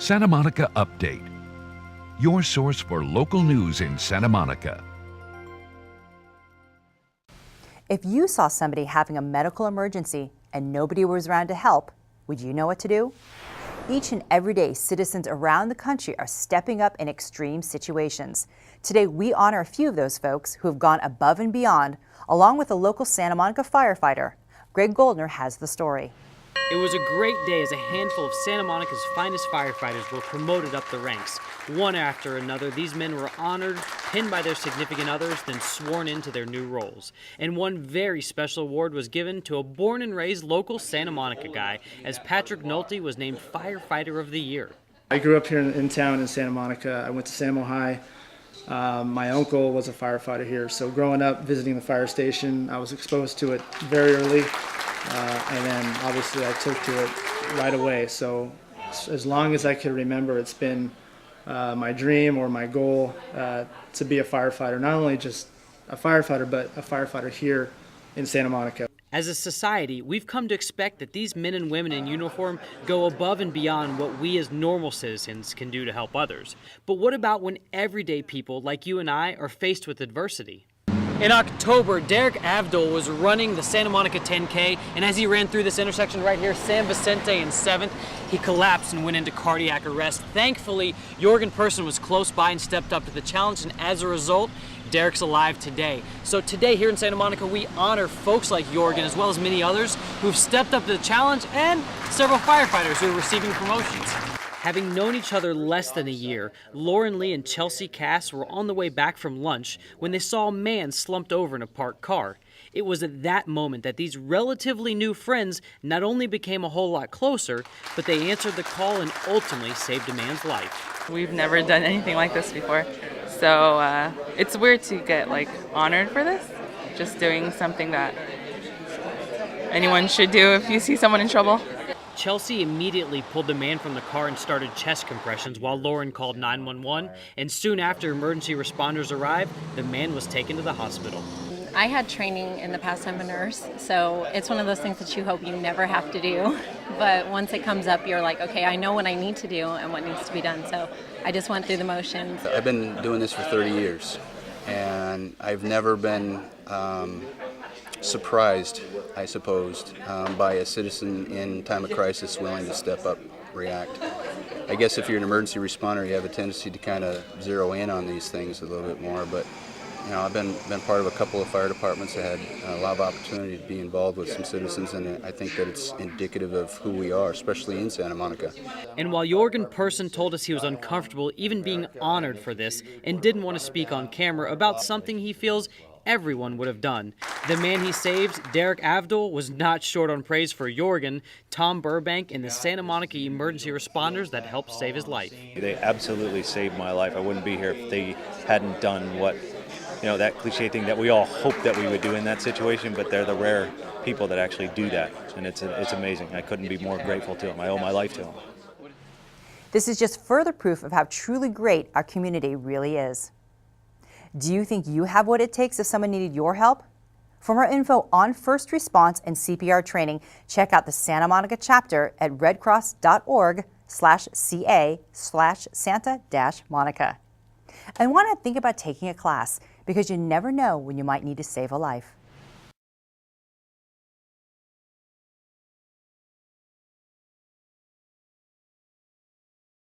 Santa Monica Update, your source for local news in Santa Monica. If you saw somebody having a medical emergency and nobody was around to help, would you know what to do? Each and every day, citizens around the country are stepping up in extreme situations. Today, we honor a few of those folks who have gone above and beyond, along with a local Santa Monica firefighter. Goldner has the story. It was a great day as a handful of Santa Monica's finest firefighters were promoted up the ranks. One after another, these men were honored, pinned by their significant others, then sworn into their new roles. And one very special award was given to a born and raised local Santa Monica guy, as Patrick NULTY was named Firefighter of the Year. I grew up here in town in Santa Monica. I went to Samo High. My uncle was a firefighter here, so growing up visiting the fire station, I was exposed to it very early. And then obviously I took to it right away. So as long as I can remember, it's been my dream or my goal to be a firefighter. Not only just a firefighter, but a firefighter here in Santa Monica. As a society, we've come to expect that these men and women in uniform go above and beyond what we as normal citizens can do to help others. But what about when everyday people like you and I are faced with adversity? In October, Derek Avdol was running the Santa Monica 10K, and as he ran through this intersection right here, San Vicente and 7th, he collapsed and went into cardiac arrest. Thankfully, Jorgen Persson was close by and stepped up to the challenge, and as a result, Derek's alive today. So today here in Santa Monica, we honor folks like Jorgen as well as many others who've stepped up to the challenge, and several firefighters who are receiving promotions. Having known each other less than a year, Lauren Lee and Chelsea Cass were on the way back from lunch when they saw a man slumped over in a parked car. It was at that moment that these relatively new friends not only became a whole lot closer, but they answered the call and ultimately saved a man's life. We've never done anything like this before, so it's weird to get honored for this. Just doing something that anyone should do if you see someone in trouble. Chelsea immediately pulled the man from the car and started chest compressions while Lauren called 911, and soon after emergency responders arrived, the man was taken to the hospital. I had training in the past. I'm a nurse, so it's one of those things that you hope you never have to do. But once it comes up, you're like, okay, I know what I need to do and what needs to be done. So I just went through the motions. I've been doing this for 30 years, and I've never been surprised, I suppose, by a citizen in time of crisis willing to step up, react. I guess if you're an emergency responder, you have a tendency to kind of zero in on these things a little bit more, but I've been part of a couple of fire departments. I had a lot of opportunity to be involved with some citizens, and I think that it's indicative of who we are, especially in Santa Monica. And while Jorgen Persson told us he was uncomfortable even being honored for this and didn't want to speak on camera about something he feels everyone would have done, the man he saved, Derek Avdol, was not short on praise for Jorgen, Tom Burbank, and the Santa Monica emergency responders that helped save his life. They absolutely saved my life. I wouldn't be here if they hadn't done what, that cliche thing that we all hope that we would do in that situation, but they're the rare people that actually do that, and it's amazing. I couldn't be more grateful to them. I owe my life to them. This is just further proof of how truly great our community really is. Do you think you have what it takes if someone needed your help? For more info on first response and CPR training, check out the Santa Monica chapter at redcross.org/ca/Santa-Monica. And why not think about taking a class? Because you never know when you might need to save a life.